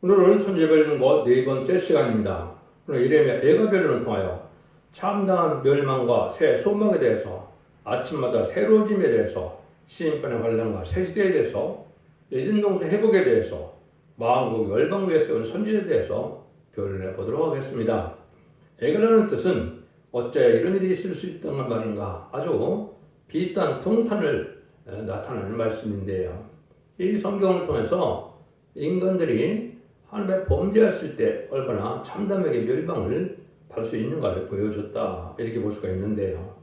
오늘은 선제별론과 네 번째 시간입니다. 오늘 이름의 애가별론을 통하여 참다한 멸망과 새 소망에 대해서, 아침마다 새로워짐에 대해서, 시인판의 환란과 새 시대에 대해서, 에덴 동산 회복에 대해서, 만국 열방 위에 세운 선지에 대해서 변론해 보도록 하겠습니다. 애가라는 뜻은 어째 이런 일이 있을 수 있던 말인가, 아주 비단 통탄을 나타내는 말씀인데요. 이 성경을 통해서 인간들이 하나님의 범죄했을 때 얼마나 참담하게 멸망을 받을 수 있는가를 보여줬다, 이렇게 볼 수가 있는데요.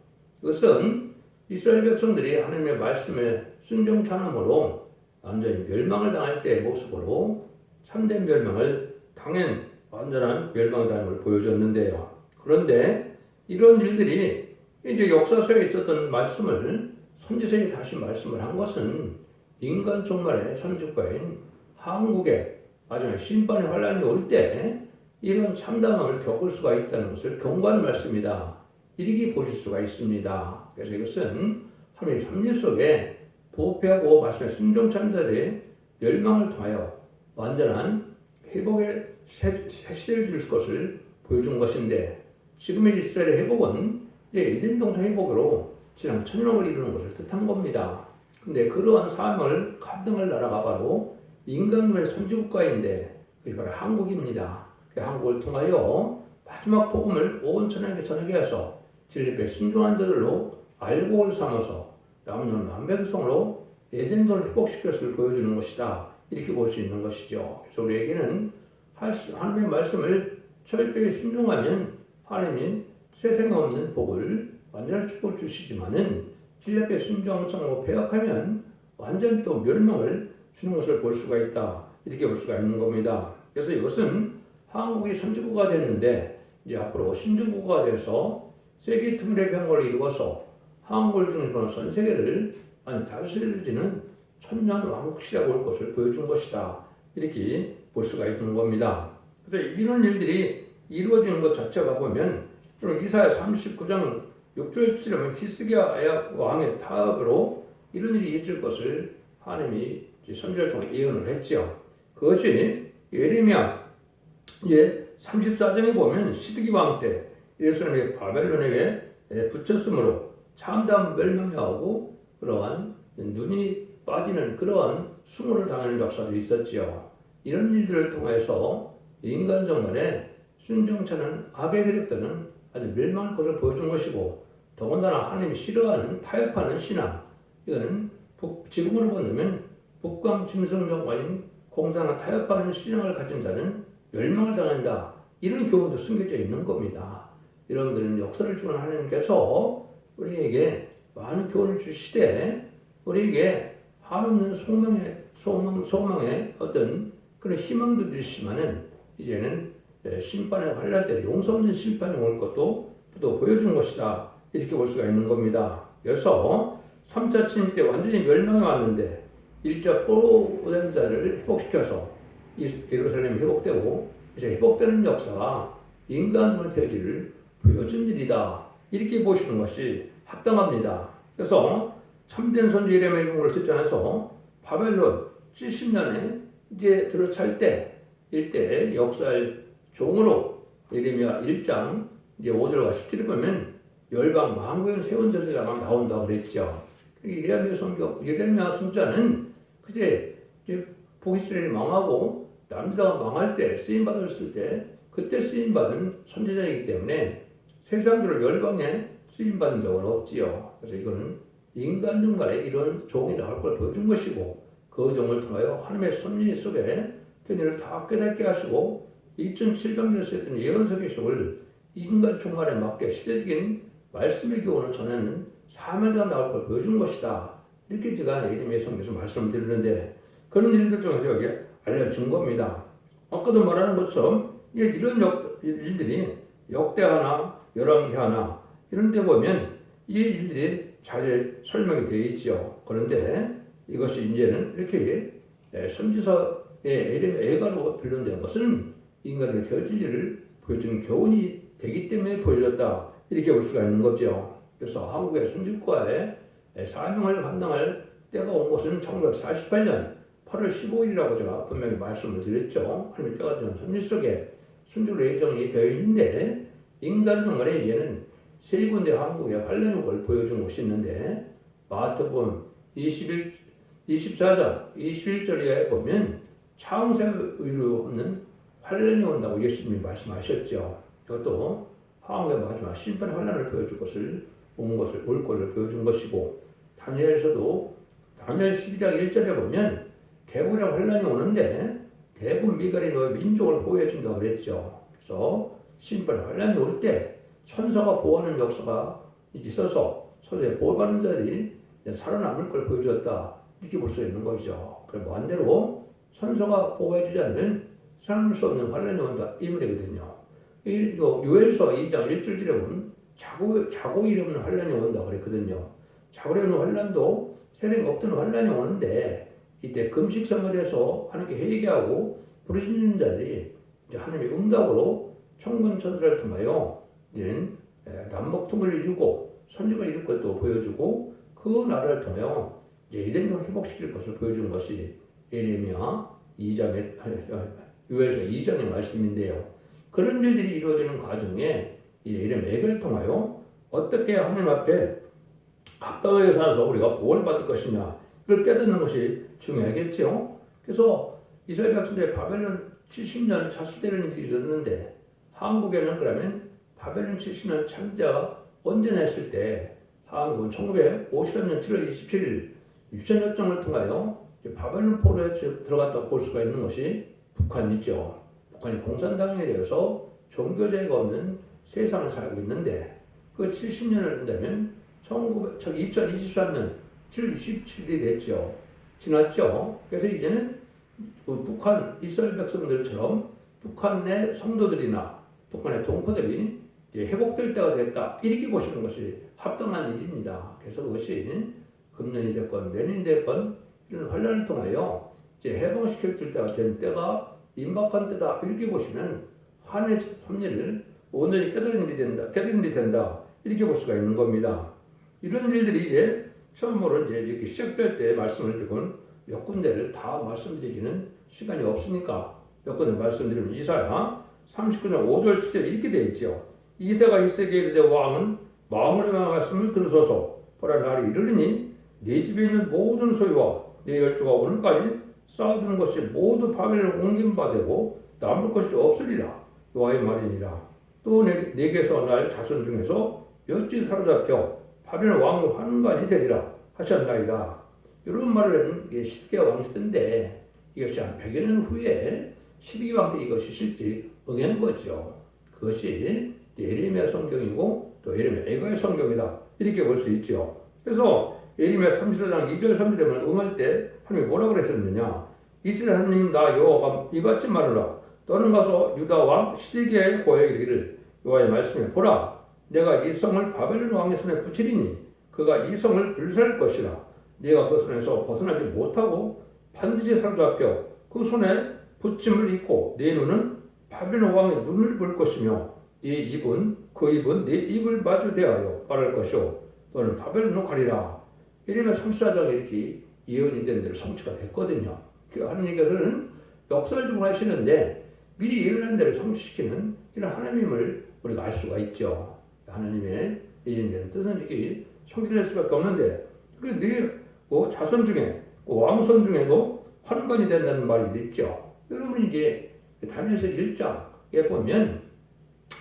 이것은 이스라엘 백성들이 하나님의 말씀에 순종치 않음으로 완전히 멸망을 당할 때의 모습으로 참된 멸망을 당한 완전한 멸망을 당한 걸 보여줬는데요. 그런데 이런 일들이 이제 역사서에 있었던 말씀을 선지서에 다시 말씀을 한 것은 인간 종말의 선지국가인 한국에 마지막 심판의 환란이 올 때 이런 참담함을 겪을 수가 있다는 것을 경고하는 말씀이다, 이렇게 보실 수가 있습니다. 그래서 이것은 하나님의 섭리 속에 부패하고 말씀에 순종한 자들의 멸망을 통하여 완전한 회복의 새 시대를 줄 것을 보여준 것인데, 지금의 이스라엘의 회복은 에덴 동산 회복으로 지난 천년을 이루는 것을 뜻한 겁니다. 근데 그러한 사명을 감당할 나라가 바로 인간의 선지국가인데 그게 바로 한국입니다. 그 한국을 통하여 마지막 복음을 온 천하에게 전하게 해서 진리에 순종한 자들로 알곡을 삼아서 남는 남백성으로 에덴도를 회복시킬 것을 보여주는 것이다, 이렇게 볼 수 있는 것이죠. 그래서 우리에게는 하나님의 말씀을 철저히 순종하면 하나님이 세상에 없는 복을 완전한 축복을 주시지만은 진리에 순종성으로 배역하면 완전히 또 멸망을 주는 것을 볼 수가 있다, 이렇게 볼 수가 있는 겁니다. 그래서 이것은 한국이 선지국가가 됐는데 이제 앞으로 신정국가가 돼서 세계 통일의 평화를 이루어서 한국을 중심으로 전 세계를 다스리는 천년 왕국 시대가 올 것을 보여준 것이다, 이렇게 볼 수가 있는 겁니다. 그래서 이런 일들이 이루어지는 것 자체가 보면 이사야 39장 6절 7절에 히스기야 왕의 타협으로 이런 일이 있을 것을 하나님이 선지자를 통해 예언을 했죠. 그것이 예레미야 34장에 보면 시드기 왕 때 예루살렘이 바벨론에게 붙였으므로 참담 멸망이 하고 그러한 눈이 빠지는 그러한 수모를 당하는 역사도 있었지요. 이런 일들을 통해서 인간 정말에 순종차는 악의 세력들은 아주 멸망할 것을 보여준 것이고, 더군다나 하나님이 싫어하는 타협하는 신앙, 이거는 지금으로 본다면 북방 짐승정관인 공상과 타협하는 신앙을 가진 자는 멸망을 당한다, 이런 교훈도 숨겨져 있는 겁니다. 여러분들은 역사를 주는 하나님께서 우리에게 많은 교훈을 주시되 우리에게 한없는 소망의 어떤 그런 희망도 주시지만은 이제는 심판의 환란 때 용서 없는 심판이 올 것도 또 보여준 것이다, 이렇게 볼 수가 있는 겁니다. 그래서 3차 침입 때 완전히 멸망이 왔는데 1차 포로된 자를 회복시켜서 예루살렘이 회복되고 이제 회복되는 역사가 인간의 되기를 보여준 일이다, 이렇게 보시는 것이 합당합니다. 그래서 참된 선지 예레미야의 경우를 듣잖아서 바벨론 70년에 이제 들어찰 때 이때 역사의 종으로 예레미야 1장 이제 5절과 10절에 보면 열방 만국에 세운 자들이 막 나온다고 그랬죠. 예레미야 선지자는 그제 북이스라엘이 망하고 남유다가 망할 때 쓰임 받았을 때 그때 쓰임 받은 선지자이기 때문에 세상들을 열방에 쓰임 받은 적은 없지요. 그래서 이거는 인간 중간에 이런 종이 나올 걸 보여준 것이고, 그 종을 통하여 하나님의 섭리 속에真理를 다 깨닫게 하시고 2700년 쓰였던 예언서 계시록을 인간 종말에 맞게 시대적인 말씀의 교훈을 전하는 사명자가 나올 걸 보여준 것이다, 이렇게 제가 예레미야 성경에서 말씀을 드리는데, 그런 일들 중에서 여기 알려준 겁니다. 아까도 말하는 것처럼 이런 일들이 역대하나 열왕기하나 이런 데 보면 이 일들이 잘 설명이 되어 있죠. 그런데 이것이 이제는 이렇게 선지서의 애가로 변론된 것은 인간의 되어질 일을 보여주는 교훈이 되기 때문에 보여졌다, 이렇게 볼 수가 있는 거죠. 그래서 한국의 선지국가의 사명을 감당할 때가 온 것은 1948년 8월 15일이라고 제가 분명히 말씀을 드렸죠. 하나님의 때가 좀 섭리 속에 순종 예정이 되어 있는데 인간 중간에 이제는 세 군데 한국의 환란욕을 보여준 곳이 있는데 마태복음 24장 21절에 보면 창세의로 없는 환란이 온다고 예수님이 말씀하셨죠. 이것도 한국의 마지막 심판의 환란을 보여줄 것을 올 것을 보여준 것이고 다니엘에서도 다니엘 12장 1절에 보면 개구리랑 환란이 오는데 대군 미갈이 너의 민족을 보호해준다고 그랬죠. 그래서 심판의 환란이 올 때 천사가 보호하는 역사가 있어서 천사의 보호받는 자들이 살아남을 걸 보여줬다 이렇게 볼 수 있는 거죠. 그리고 반대로 천사가 보호해주지 않으면 살아남을 수 없는 환란이 온다 이 말이거든요. 요엘서 2장 1절에 보면 자고 일어나는 환란이 온다 그랬거든요. 자고 일어나는 환란도 세력이 없던 환란이 오는데 이때 금식 생활에서 하나님께 회개하고 부르짖는 자들이 이제 하나님의 응답으로 천군 천사를 통하여 남북통을 이루고 선지가 이룰 것도 보여주고 그 나라를 통하여 이제 이den을 회복시킬 것을 보여준 것이 예레미야 2장의 요엘서 2장의 말씀인데요. 그런 일들이 이루어지는 과정에 이런 애를 통하여 어떻게 하나님 앞에 합당하게 살아서 우리가 보호를 받을 것이냐 그걸 깨닫는 것이 중요하겠죠. 그래서 이스라엘 백성들이 바벨론 70년 차수되는 일이 있었는데 한국에는 그러면 바벨론 70년 창자가 언제 냈을 때 한국은 1953년 7월 27일 유전협정을 통하여 바벨론 포로에 들어갔다고 볼 수가 있는 것이 북한이죠. 북한이 공산당에 대해서 종교제가 없는 세상을 살고 있는데 그 70년을 한다면 2023년 7월 27일이 됐죠. 지났죠. 그래서 이제는 그 북한 이스라엘 백성들처럼 북한 내 성도들이나 북한의 동포들이 이제 회복될 때가 됐다 이렇게 보시는 것이 합당한 일입니다. 그래서 그것이 금년이 됐건 내년이 됐건 이런 환란을 통하여 이제 해방시킬 때가 된 때가 임박한 때다 이렇게 보시면 한해 섭리를 오늘이 깨달은 일이 된다 이렇게 볼 수가 있는 겁니다. 이런 일들이 이제 처음으로 이제 이렇게 시작될 때 말씀을 드리곤 몇 군데를 다 말씀드리기는 시간이 없으니까 몇 군데 말씀드리면 이사야 39장 5절 7절 이렇게 되어 있죠. 이새가 이새에게 이르되 왕은 마음으로 말씀을 들으소서. 보라 날이 이르리니 네 집에 있는 모든 소유와 네 열조가 오늘까지 쌓아두는 것이 모두 바벨론에 옮긴 바 되고 남을 것이 없으리라. 여호와의 말이니라. 또 내게서 날 자손 중에서 몇지 사로잡혀 바벨론 왕의 환관이 되리라 하셨나이다. 이런 말을 하는 시드기야 왕 시대인데 이것이 한 100여 년 후에 시드기야 왕 때 이것이 실제 응한 거죠. 그것이 예레미야 성경이고 또 예레미야 애가의 성경이다 이렇게 볼 수 있죠. 그래서 예레미야 34장 2절 3절에 응할 때 하나님이 뭐라고 그러셨느냐. 이스라엘 하나님 나 여호와가 이같이 말하라. 너는 가서 유다 왕 시드기야의 고에 이르기를 여호와의 말씀에 보라. 내가 이 성을 바벨론 왕의 손에 붙이리니 그가 이 성을 불살할 것이라. 네가 그 손에서 벗어나지 못하고 반드시 사로잡혀 그 손에 붙임을 입고 네 눈은 바벨론 왕의 눈을 볼 것이며 네 입은 네 입을 마주 대하여 말할 것이요 너는 바벨론으로 가리라. 이러면 34장에 이렇게 예언이 된 대로 성취가 됐거든요. 하나님께서는 역설적으로 하시는데 미리 예언한 대로 성취시키는 이런 하나님을 우리가 알 수가 있죠. 하나님의 예언된 뜻은 이렇게 성취될 수밖에 없는데 네 자손 중에 왕손 중에도 환관이 된다는 말이 있죠. 여러분 이제 다니엘서 1장에 보면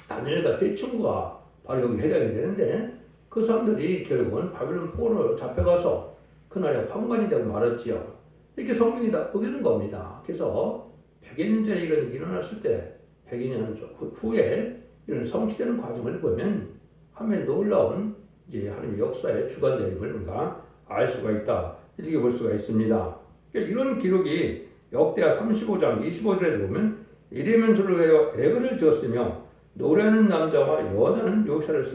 다니엘과 세 친구가 바로 여기 해당이 되는데 그 사람들이 결국은 바벨론 포로로 잡혀가서 그날에 환관이 되고 말았지요. 이렇게 성경이 다 의견한 겁니다. 그래서 100여 년 전에 이런 일이 일어났을 때 100여 년 후에 이런 성취되는 과정을 보면 하면 놀라운 이제 하나님의 역사의 주관적임을 우리가 알 수가 있다. 이렇게 볼 수가 있습니다. 그러니까 이런 기록이 역대하 35장 25절에 보면 이레면 저를 위하여 애근을 지었으며 노래하는 남자와 여자는 요샤를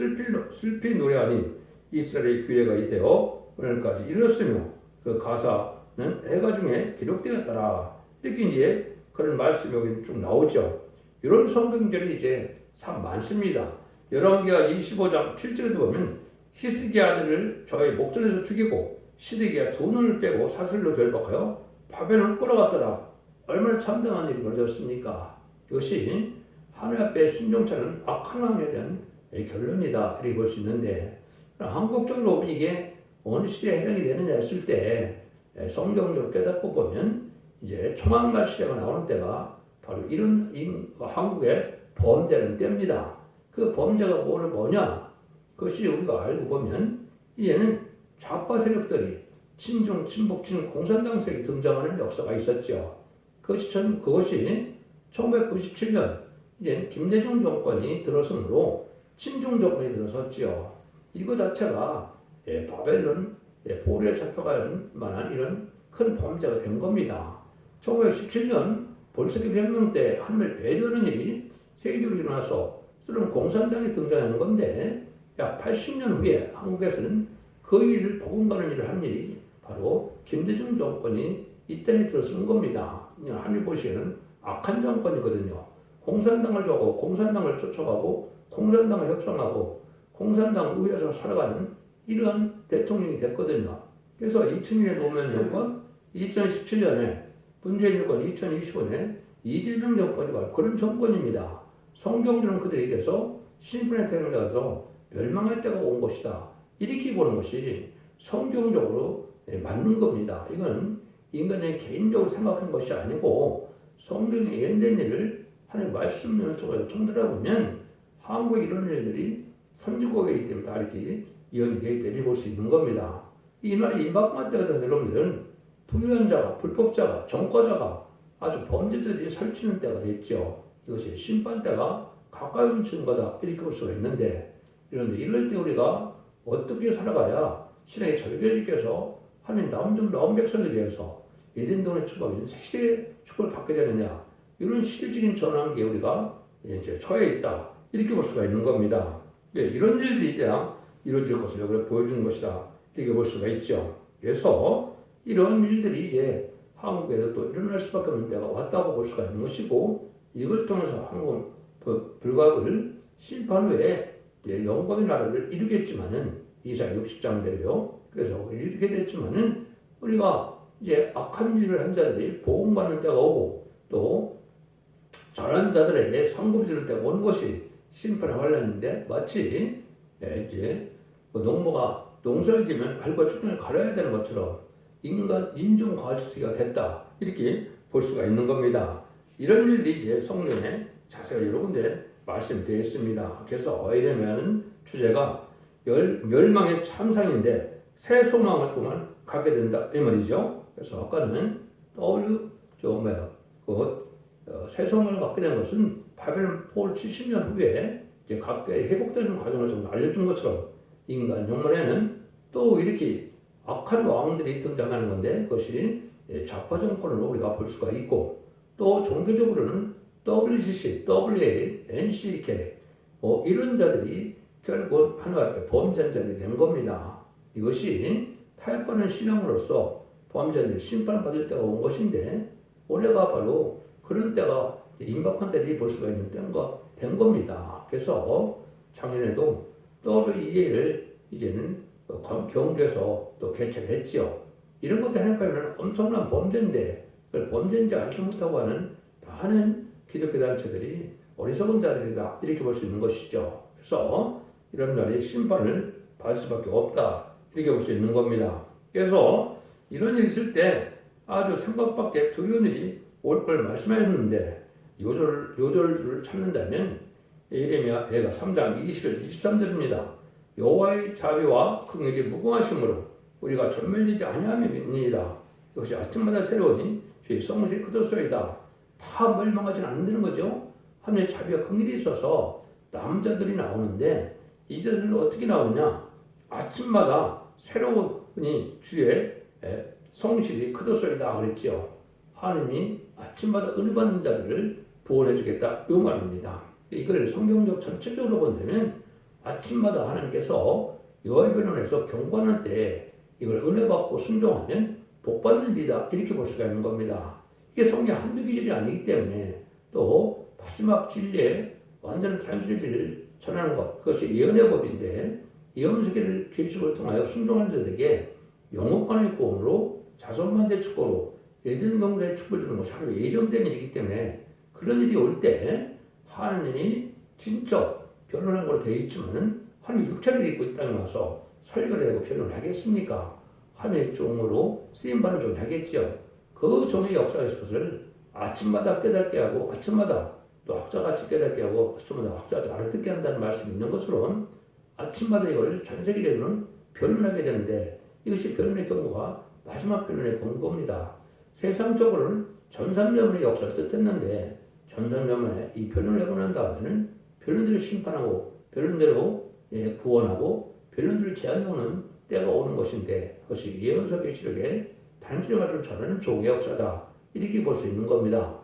슬피 노래하니 이스라엘의 기회가 이되어 오늘까지 이르렀으며 그 가사는 애가 중에 기록되었더라. 이렇게 이제 그런 말씀이 여기 쭉 나오죠. 이런 성경들이 이제 참 많습니다. 열왕기하 25장 7절에도 보면 히스기야 아들을 저의 목전에서 죽이고 시드기야 두 눈을 빼고 사슬로 결박하여 바벨론을 끌어갔더라. 얼마나 참담한 일이 벌어졌습니까? 이것이 하늘 앞에 순종차는 악한 왕에 대한 결론이다 이렇게 볼 수 있는데, 한국적으로 이게 어느 시대에 해당이 되느냐 했을 때 성경적으로 깨닫고 보면 이제 총악말 시대가 나오는 때가 바로 이런 한국의 범죄는 때입니다. 그 범죄가 뭐냐? 그것이 우리가 알고 보면 이제는 좌파 세력들이 친중, 친북, 공산당 세력이 등장하는 역사가 있었죠. 그것이 1997년 이제 김대중 정권이 들어서므로 친중 정권이 들어섰죠. 이거 자체가 바벨론 포로에 잡혀갈 만한 이런 큰 범죄가 된 겁니다. 1917년 볼셰비크 혁명 때 하나님을 배려하는 일이 세계적으로 일어나서 그런 공산당이 등장하는 건데, 약 80년 후에 한국에서는 그 일을 복음가는 일을 한 일이 바로 김대중 정권이 이때에 들어서는 겁니다. 하나님 보시기에는 악한 정권이거든요. 공산당을 좋아하고 공산당을 쫓아가고 공산당을 협상하고 공산당 의회에서 살아가는 이런 대통령이 됐거든요. 그래서 2000년에 노무현 정권, 2017년에 문재인 정권, 2025년에 이재명 정권이 바로 그런 정권입니다. 성경적으로는 그들에게서 신분의 태어나서 멸망할 때가 온 것이다. 이렇게 보는 것이 성경적으로 맞는 겁니다. 이건 인간의 개인적으로 생각한 것이 아니고 성경에 예언된 일을 하나님의 말씀을 통해서 통달해보면 한국에 이런 일들이 선진국이기 때문에 다 이렇게 이혼이 내려볼 수 있는 겁니다. 이 말이 임박한 때가 된 여러분들은 불의한 자가, 불법자가, 정과자가 아주 범죄들이 설치는 때가 됐죠. 이것이 심판 때가 가까이 온 거다 이렇게 볼 수가 있는데, 이럴 때 우리가 어떻게 살아가야 신앙의 절개주께서 하나님 나온 백성에 대해서 에덴동의 축복인 시대의 축복을 받게 되느냐, 이런 시대적인 전환기에 우리가 이제 처해 있다 이렇게 볼 수가 있는 겁니다. 이런 일들이 이제 이루어질 것을 여기 보여주는 것이다 이렇게 볼 수가 있죠. 그래서 이런 일들이 이제 한국에도 또 일어날 수밖에 없는 때가 왔다고 볼 수가 있는 것이고, 이걸 통해서 한국 불법을 심판 후에 영광의 나라를 이루겠지만은 이사야 60장대로요. 그래서 이렇게 됐지만은 우리가 이제 악한 일을 한 자들이 보응받는 때가 오고 또 잘한 자들에게 상급을 지를 때가 오는 것이 심판의 환란인데, 마치 이제 농부가 농사를 지면 알과 축전을 가려야 되는 것처럼 인종 과실수가 됐다 이렇게 볼 수가 있는 겁니다. 이런 일이 이제 성경에 자세히 여러 군데 말씀되어 있습니다. 그래서 이러면 주제가 멸망의 참상인데 새 소망을 또한 갖게 된다 이 말이죠. 그래서 아까는 새 소망을 갖게 된 것은 바벨론 포로 70년 후에 이제 각계 회복되는 과정을 좀 알려준 것처럼 인간 영혼에는 또 이렇게 악한 왕들이 등장하는 건데, 그것이 좌파 정권으로 우리가 볼 수가 있고, 또 종교적으로는 WCC, WA, NCK 이런 자들이 결국 하나님 앞에 범죄한 자들이 된 겁니다. 이것이 타협하는 신앙으로서 범죄자들이 심판받을 때가 온 것인데, 올해가 바로 그런 때가 임박한 때를 볼 수가 있는 때가 된 겁니다. 그래서 작년에도 WEA를 이제는 경주에서 또 개최했죠. 이런 것들 생각하면 엄청난 범죄인데, 그걸 범죄인지 알지 못하고 하는 많은 기독교 단체들이 어리석은 자들이다 이렇게 볼 수 있는 것이죠. 그래서 이런 날이 심판을 받을 수밖에 없다 이렇게 볼 수 있는 겁니다. 그래서 이런 일이 있을 때 아주 생각밖에 두려운 일이 올 걸 말씀하셨는데, 요절을 찾는다면 예레미야 3장 20절 23절입니다. 여호와의 자비와 긍휼이 무궁하심으로 우리가 전멸되지 아니함이니이다. 이것이 아침마다 새로우니 주의 성실이 크도소이다. 다 멸망하지는 않는다는 거죠. 하나님의 자비와 긍휼이 있어서 남자들이 나오는데, 이자들은 어떻게 나오냐? 아침마다 새로우니 주의 성실이 크도소이다 그랬죠. 하나님이 아침마다 은혜 받는 자들을 부활해 주겠다 이 말입니다. 이걸 성경적 전체적으로 본다면 아침마다 하나님께서 여호와의 변론에서 경고하는 때 이걸 은혜 받고 순종하면 복 받는 일이다 이렇게 볼 수가 있는 겁니다. 이게 성경 한두 기절이 아니기 때문에 또 마지막 진리에 완전한 진리를 전하는 것, 그것이 예언의 법인데, 예언서기를 계시를 통하여 순종하는 자들에게 영업관의 구원으로 자손만대 축복으로 예전 동생의 축복을 주는 것이 하나님 예정된 일이기 때문에 그런 일이 올 때 하나님이 진짜 변론한 걸로 되어 있지만은 하나님이 육체를 입고 이 땅에 와서 설교를 하고 변론을 하겠습니까? 하나님의 종으로 쓰임받은 종이 하겠지요. 그 종의 역사가 있을 것을 아침마다 깨닫게 하고 아침마다 또 학자같이 깨닫게 하고 아침마다 학자같이 알아듣게 한다는 말씀이 있는 것으로 아침마다 이걸 전 세계적으로는 변론하게 되는데 이것이 변론의 경우가 마지막 변론의 경고입니다. 세상적으로는 전산전문의 역사를 뜻했는데 전산전문에 이 변론을 하고 난 다음에는 변론대로 심판하고 변론대로 구원하고 변론대로 제한해오는 때가 오는 것인데 그것이 예언서 계시록의 단순히 말을 전하는 종의 역사다. 이렇게 볼 수 있는 겁니다.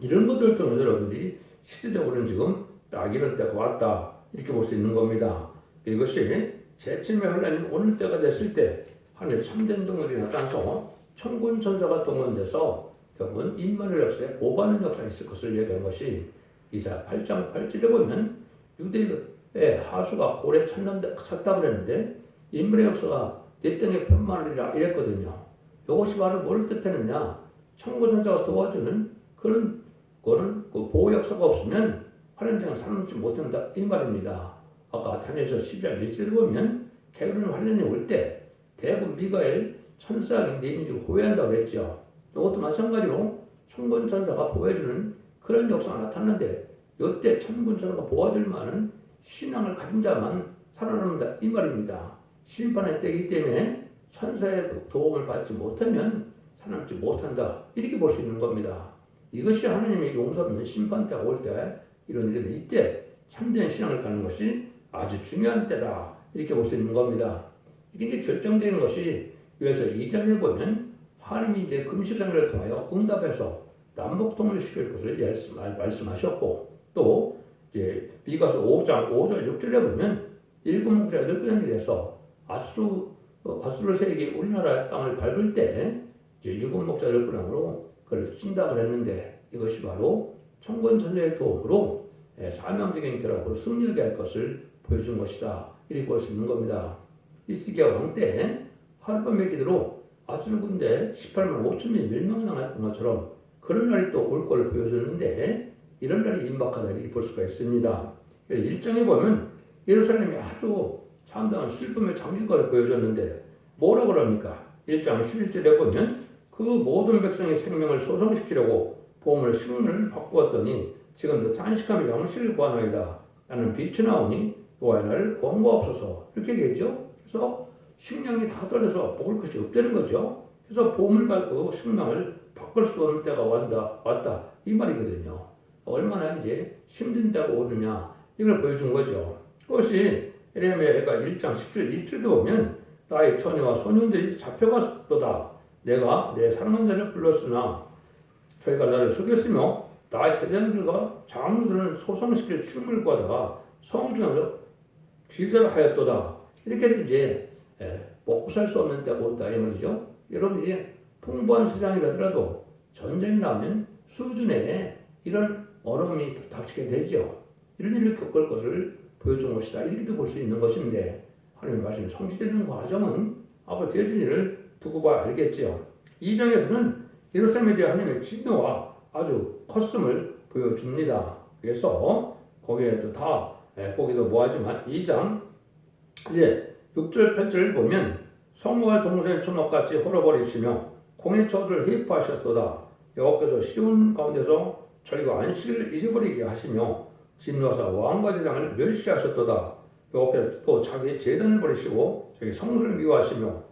이런 것들을 통해서 여러분들이 시대적으로는 지금 딱 이런 때가 왔다. 이렇게 볼 수 있는 겁니다. 이것이 재침의 혼란이 오는 때가 됐을 때 하늘의 참된 종들이 나타나서 천군 천사가 동원돼서 결국은 임마누엘 역사에 보고하는 역사가 있을 것을 얘기한 것이 이사야 8장 8절에 보면 유대의 하수가 고래 찼다고 그랬는데 임마누엘 역사가 내 땅에 편만하리라 이랬거든요. 이것이 바로 뭘 뜻하느냐? 천군 천사가 도와주는 그런 거는 그 보호 역사가 없으면 환란장에 살아남지 못한다 이 말입니다. 아까 다니엘서 12장 1절에 보면 게으른 환란이 올 때 대부분 미가엘 천사가 내 민족을 호위한다고 그랬죠. 이것도 마찬가지로 천군 천사가 보호해주는 그런 역사가 나타났는데 이때 천군 천사가 보호해줄 만한 신앙을 가진 자만 살아남는다 이 말입니다. 심판의 때이기 때문에 천사의 도움을 받지 못하면 살아남지 못한다 이렇게 볼 수 있는 겁니다. 이것이 하나님의 용서 없는 심판 때가 올 때 이런 일이 이때 참된 신앙을 갖는 것이 아주 중요한 때다 이렇게 볼 수 있는 겁니다. 이게 이제 결정되는 것이 그래서 2장에 보면 하나님이 이제 금식상을 통하여 응답해서 남북통을 시킬 것을 말씀하셨고 또 이제 미가서 5장 5절 6절에 보면 일곱 목자 8변이 돼서 아수르 세력이 우리나라 땅을 밟을 때 이제 일곱 목자 8변으로 그걸 친다고 했는데 이것이 바로 천군 천사의 도움으로 사명적인 결합으로 승리하게 할 것을 보여준 것이다. 이렇게 볼 수 있는 겁니다. 히스기야 왕 때 하룻밤의 기도로 아수르 군대 18만 5천명이 멸망당했던 것처럼 그런 날이 또 올 것을 보여줬는데 이런 날이 임박하다 이렇게 볼 수가 있습니다. 1장에 보면 예루살렘이 아주 참다운 슬픔의 장면을 보여줬는데 뭐라고 그럽니까? 1장 11절에 보면 그 모든 백성의 생명을 소성시키려고 보험을 식물을 바꾸었더니 지금도 단식하며 양식을 구하나이다. 나는 빛이 나오니 여호와의 날을 권고하옵소서 이렇게 얘기했죠. 그래서 식량이 다 떨어져서 먹을 것이 없다는 거죠. 그래서 보험을 갖고 식량을 바꿀 수 없는 때가 왔다 이 말이거든요. 얼마나 이제 힘든 때가 오느냐 이걸 보여준 거죠. 그것이 에레미야가 1장 10절 20절도 보면 나의 처녀와 소년들이 잡혀갔도다. 내가 내 사랑하는 자를 불렀으나 저희가 나를 속였으며 나의 제자들과 장로들은 소성시킬 식물과다가 성중으로 기절을 하였도다. 이렇게 해서 이제 먹고 살 수 없는 때가 온다 이 말이죠. 여러분 이제 풍부한 세상이라더라도 전쟁이 나면 수준에 이런 어려움이 닥치게 되죠. 이런 일을 겪을 것을 보여준 것이다. 이렇게도 볼 수 있는 것인데 하나님의 말씀이 성취되는 과정은 앞으로 되어진 일을 두고 봐야 알겠죠. 2장에서는 예루살렘에 대한 하나님의 진노와 아주 컸음을 보여줍니다. 그래서 거기에도 거기도 뭐하지만 2장 이제 6절 8절을 보면 성모와 동생의 초막같이 헐어버리시며 공의 저주를 회입하셨도다. 여호와께서 시온 가운데서 저희가 안식을 잊어버리게 하시며 진노하사 왕과 제장을 멸시하셨도다. 여호와께서 또 자기 제단을 버리시고 자기 성소를 미워하시며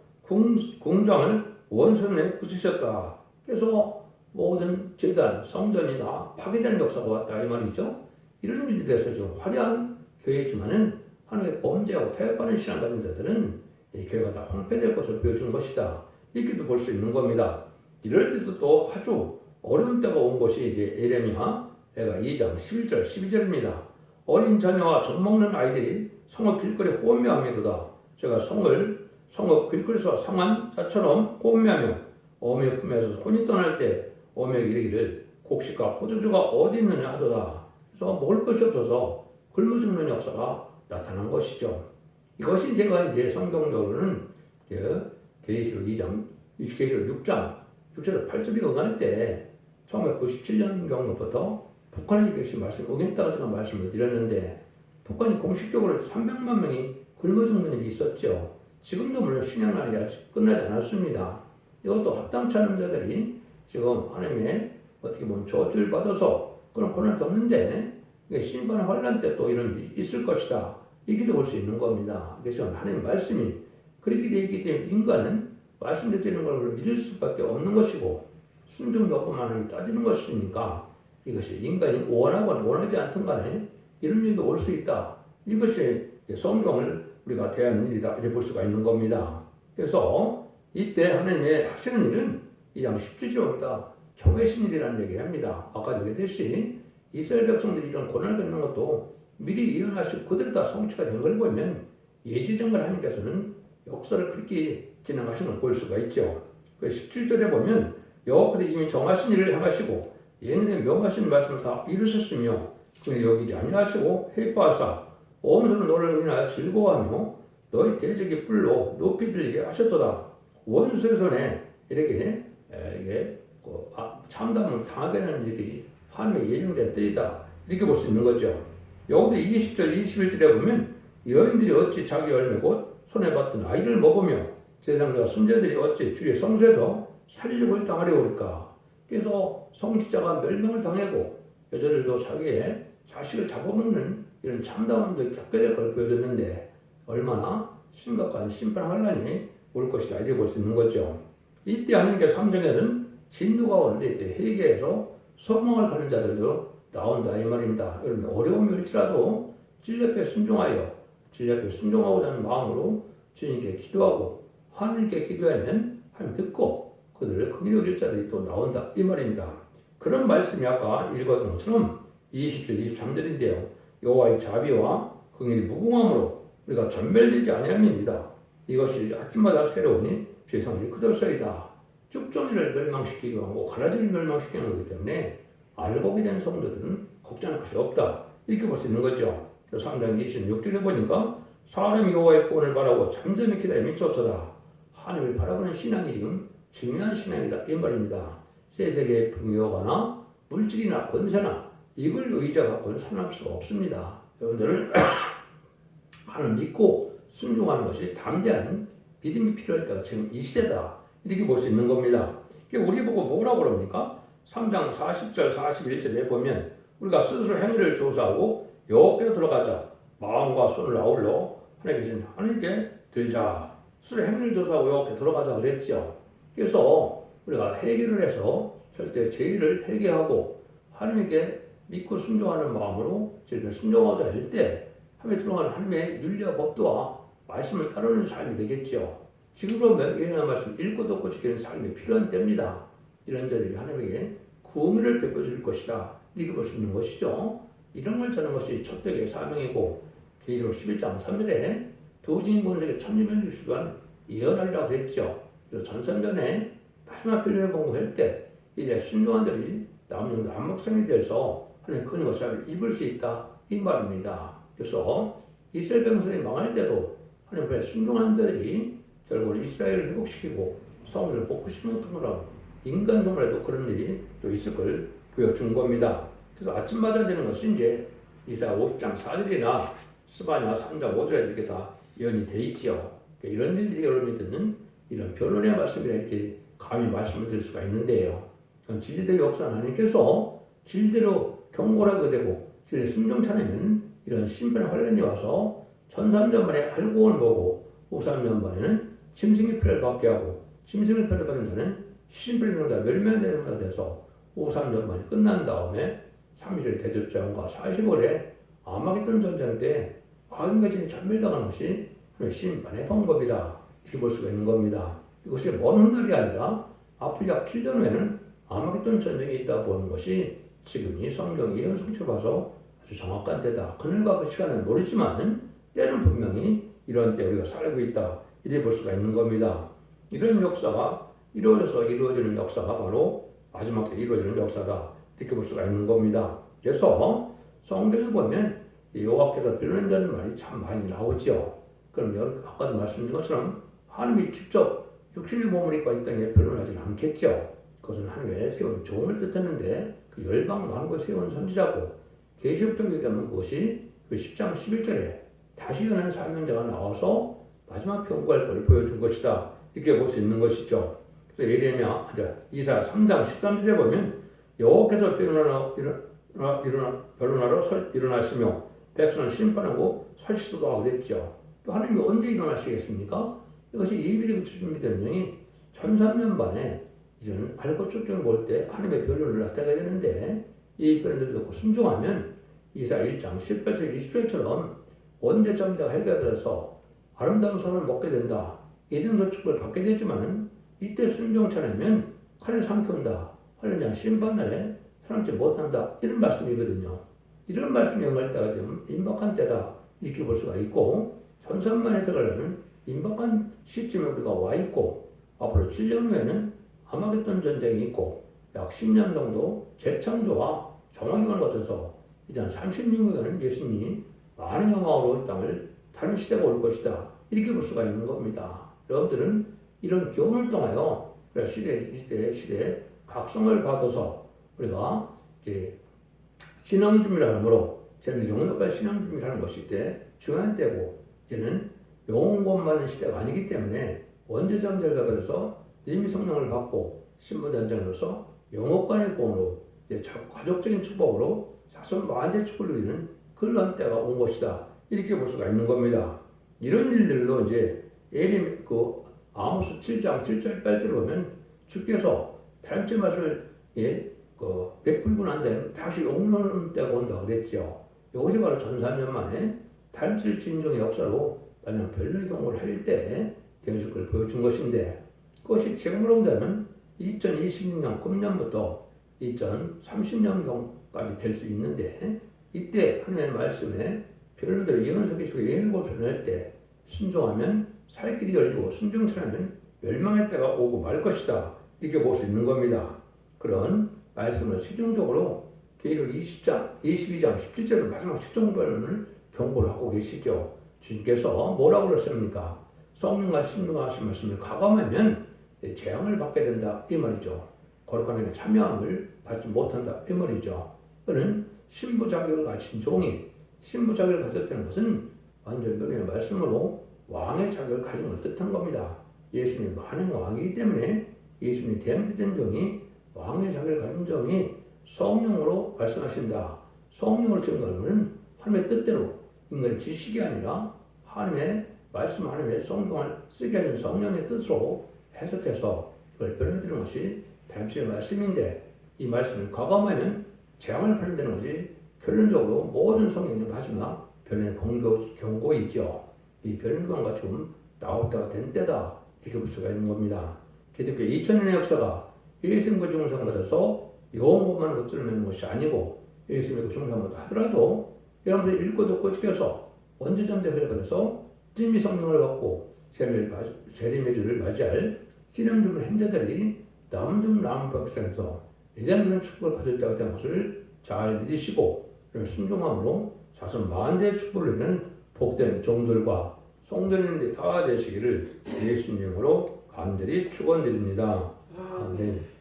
궁장을 원수에 붙이셨다. 그래서 모든 제단, 성전이 다 파괴되는 역사가 왔다 이 말이죠. 이런 일에 대해서 좀 화려한 교회이지만은 하나님의 범죄하고 태엽하는 신앙 가진 자들은 이 교회가 다 황폐될 것을 보여주는 것이다. 이렇게도 볼 수 있는 겁니다. 이럴 때도 또 아주 어려운 때가 온 것이 이제 에레미야가 2장 11절 12절입니다. 어린 자녀와 젖 먹는 아이들이 성읍 길거리 호흡매하며도다. 제가 성읍 길거리에서 상한 자처럼 호흡매하며 어미의 품에서 혼이 떠날 때 어미에게 이르기를 곡식과 포도주가 어디 있느냐 하도다. 그래서 먹을 것이 없어서 굶어 죽는 역사가 나타난 것이죠. 이것이 제가 이제 성경적으로는 계시록 2장, 계시록 6장 육체적 발전이 응할 때 1997년 경부터 북한에 계신 말씀, 응했다고 제가 말씀을 드렸는데 북한이 공식적으로 300만 명이 굶어 죽는 일이 있었죠. 지금도 물론 신앙날이 아직 끝나지 않았습니다. 이것도 합당치 않은 자들이 지금 하나님의 어떻게 보면 저주를 받아서 그런 고난을 겪는데 심판 환란 때 또 이런 일이 있을 것이다. 이렇게도 볼 수 있는 겁니다. 그래서 하나님 말씀이 그렇게 되어 있기 때문에 인간은 말씀드리는 걸 믿을 수밖에 없는 것이고 순종 여부만 하면 따지는 것이니까 이것이 인간이 원하거나 원하지 않든 간에 이런 일도 올 수 있다. 이것이 성경을 우리가 대하는 일이다. 이렇게 볼 수가 있는 겁니다. 그래서 이때 하나님의 하시는 일은 이 장 17절입니다. 정해진 일이라는 얘기를 합니다. 아까 얘기했듯이 이스라엘 백성들이 이런 고난을 겪는 것도 미리 예언하시고 그대로 다 성취가 된 걸 보면 예지정을 하나님께서는 역사를 그렇게 진행하시는 걸 볼 수가 있죠. 그 17절에 보면 여호와께서 이미 정하신 일을 행하시고 예언에 명하신 말씀을 다 이루셨으며 그는 여기지 아니하시고 회파하사 온 손으로 너를 인하여 즐거워하며 너희 대적의 뿔로 높이 들리게 하셨도다. 원수의 손에 이렇게 참담을 당하게 되는 일이 하나님의 예정된 때이다. 이렇게 볼 수 있는 거죠. 여기도 20절, 21절에 보면 여인들이 어찌 자기 열매 곧 손에 받던 아이를 먹으며 제사장과 순자들이 어찌 주의 성소에서 살육을 당하려올까. 그래서 성직자가 멸망을 당하고 여자들도 자기의 자식을 잡아먹는 이런 참담함도 겪게 될 걸 보여줬는데 얼마나 심각한 심판 환란이 올 것이다. 이렇게 볼 수 있는 거죠. 이때 하나님께서 3장에는 진노가 오는데 이때 회개해서 소망을 가는 자들도 나온다 이 말입니다. 여러분 어려움이 올지라도 진리 앞에 순종하여 진리 앞에 순종하고자 하는 마음으로 주님께 기도하고 하나님께 기도하면 하나님 듣고 그들을 긍휼히 여길 자들이 또 나온다 이 말입니다. 그런 말씀이 아까 읽었던 것처럼 20절 23절인데요. 여호와의 자비와 긍휼이 무궁함으로 우리가 전멸되지 아니함이니이다. 이것이 아침마다 새로우니 주의 성질이 크더소이다. 쭉정이를 멸망시키기도 하고 가라지를 멸망시키는 거기 때문에 알곡이 된 성도들은 걱정할 것이 없다. 이렇게 볼 수 있는 거죠. 3장 26절에 보니까 사람이 여호와의 구원을 바라고 잠잠히 기다려 미쳤도다. 하나님을 바라보는 신앙이 지금 중요한 신앙이다. 이 말입니다. 세세계의 풍요가나 물질이나 권세나 이걸 의지하고는 살아날 수가 없습니다. 여러분들은 하나님 믿고 순종하는 것이 담대한 믿음이 필요할 때가 지금 이 시대다. 이렇게 볼 수 있는 겁니다. 우리 보고 뭐라고 그럽니까? 3장 40절 41절에 보면 우리가 스스로 행위를 조사하고 여호와께 들어가자. 마음과 손을 아울러 하나님께 들자. 스스로 행위를 조사하고 여호와께 들어가자 그랬죠. 그래서 우리가 회개를 해서 절대 죄를 회개하고 하나님께 믿고 순종하는 마음으로 저희를 순종하자 할 때 하나님에 들어가는 하나님의 윤리와 법도와 말씀을 따르는 삶이 되겠죠. 지금으로 예언한 말씀 읽고 듣고 지키는 삶이 필요한 때입니다. 이런 자들이 하나님에게 구원을 베풀어줄 것이다. 이렇게 볼 수 있는 것이죠. 이런 걸 전하는 것이 첫대의 사명이고 계시록 11장 3절에 도지인군에게 천리면 주시기 위한 예언하리라고 했죠. 그래서 전선전에 마지막 편리를 공부할 때 이제 순종한 자들이 남는 남목성이 돼서 하나님 큰 것을 입을 수 있다. 이 말입니다. 그래서 이스라엘 백성이 망할 때도 하나님 앞에 순종한 자들이 결국 이스라엘을 회복시키고 성을 복구시키는 것처럼 인간 종말에도 그런 일이 또 있을 걸 보여준 겁니다. 그래서 아침마다 되는 것은 이제 이사야 50장 4절이나 스바냐 3장 5절에 이렇게 다 예언이 돼 있지요. 이런 일들이 여러분이 듣는 이런 변론의 말씀이라 이렇게 감히 말씀을 드릴 수가 있는데요. 진리대로 역사는 하나님께서 진리대로 경고하게 되고 진리 순종 차내면 이런 심판의 환란이 와서 1300년 만에 알고는 보고 53년 만에는 짐승의 피를 받게 하고 짐승의 피를 받은 자는 심판의 명다 멸망되는 자가 돼서 53년 만에 끝난 다음에 30일 대접자원과 40월에 아마겟돈 전쟁 때 악인까지 전멸당하는 것이 심판의 방법이다. 이렇게 볼 수가 있는 겁니다. 이것이 먼 훗날이 아니라 앞으로 약 7년 후에는 아마겟돈 전쟁이 있다 보는 것이 지금 이 성경 예언 성취를 봐서 아주 정확한 때다. 그날과 그 시간은 모르지만 때는 분명히 이런 때 우리가 살고 있다. 이렇게 볼 수가 있는 겁니다. 이런 역사가 이루어져서 이루어지는 역사가 바로 마지막 때 이루어지는 역사다. 이렇게 볼 수가 있는 겁니다. 그래서 성경에 보면 여호와께서 변론한다는 말이 참 많이 나오죠. 그럼 아까도 말씀드린 것처럼 하나님이 직접 육신의 몸을 입고 이 땅에 변론하지는 않겠죠. 그것은 하늘에 세운 종을 뜻했는데 그 열방 만국에 세운 선지자고 계시록적 얘기하면 그것이 그 10장 11절에 다시 오는 사명자가 나와서 마지막 경고할 것을 보여준 것이다. 이렇게 볼 수 있는 것이죠. 그래서 예레미야 이사 3장 13절에 보면 여호와께서 일어나시며 백성을 심판하고 설치도록 하고 그랬죠. 또 하나님이 언제 일어나시겠습니까? 이것이 예비적으로 준비된 명이 1300년 만에 이제는 알고 쭉쭉 볼 때 하나님의 변론을 나타내게 되는데 이 변론을 듣고 순종하면 이사 1장 18절 20절처럼 언제쯤 내가 해결돼서 아름다운 선을 먹게 된다. 이든 도축을 받게 되지만 이때 순종치 않으면 칼을 삼켜온다. 할렐루야 심판날에 사람지 못한다. 이런 말씀이거든요. 이런 말씀이 연결 때가 좀 임박한 때다. 이렇게 볼 수가 있고 천산만에 들어가려는 임박한 시점에 우리가 와 있고 앞으로 7년 후에는 아마겟돈 전쟁이 있고 약 10년 정도 재창조와 정화기간을 거쳐서 이제 한 36년간 예수님이 많은 영광으로 이 땅을 다른 시대가 올 것이다. 이렇게 볼 수가 있는 겁니다. 여러분들은 이런 교훈을 통하여 시대에 각성을 받아서 우리가 이제 신앙 준비라는 거로 저는 영역과 신앙 준비라는 것이 때 중요한 때고 이제는 영혼 많은 시대가 아니기 때문에 언제 잠들까 그래서 이미 성령을 받고 신부단장으로서 영업관의 공으로 가족적인 축복으로 자손 만대 축복을 누리는 그런 때가 온 것이다. 이렇게 볼 수가 있는 겁니다. 이런 일들도 이제 아모스 7장 7절 8절을 보면 주께서 다림째 맛을 베풀고 난 다음에 다시 용서하는 때가 온다고 그랬죠. 이것이 바로 1300년 만에 다림질 진정의 역사로 만약 별로의 경우를 할 때 대응식을 보여준 것인데 그것이 지금으로 본다면 2026년 금년부터 2030년까지 될 수 있는데 이때 하나님의 말씀에 별로들 예언서기식으로 예언을 변할 때 순종하면 살 길이 열리고 순종치 않으면 멸망의 때가 오고 말 것이다. 이렇게 볼 수 있는 겁니다. 그런 말씀을 최종적으로 계시록 22장 17절의 마지막 최종 변론을 경고를 하고 계시죠. 주님께서 뭐라고 그랬습니까? 성령과 신부가 하신 말씀을 가감하면 재앙을 받게 된다 이 말이죠. 거룩한 하나님의 참여함을 받지 못한다 이 말이죠. 그는 신부 자격을 가진 종이 신부 자격을 가졌다는 것은 완전 변론의 말씀으로 왕의 자격을 가진 걸 뜻한 겁니다. 예수님이 만행 왕이기 때문에 예수님이 대항된 종이 왕의 자격을 가진 종이 성령으로 말씀하신다. 성령으로 증거하는 하나님의 뜻대로 인간의 지식이 아니라 하나님의 말씀 하나님의 성경을 쓰게 하는 성령의 뜻으로 해석해서 이걸 변해드리는 것이 다림질의 말씀인데 이 말씀을 과감하면 재앙을 받는다는 것이 결론적으로 모든 성경의 마지막 변론의 경고이죠. 이 변론과 지금 나올 때가 된 때다. 이렇게 볼 수가 있는 겁니다. 기독교 2000년의 역사가 예수님과 중상을 받아서 영혼만 흡수를 것이 아니고 예수님과 중상을 하더라도 여러분들 읽고 듣고 지켜서 언제쯤 되게 받아서 찜미 성령을 받고 재림의 주를 맞이할 신앙주를 행자들이 남은 백성에서 이제는 축복을 받을 때가 된 것을 잘 믿으시고 순종함으로 자손 만대의 축복을 누리는 복된 종들과 성도님들이 다 되시기를 예수님으로 간절히 축원드립니다. 아멘.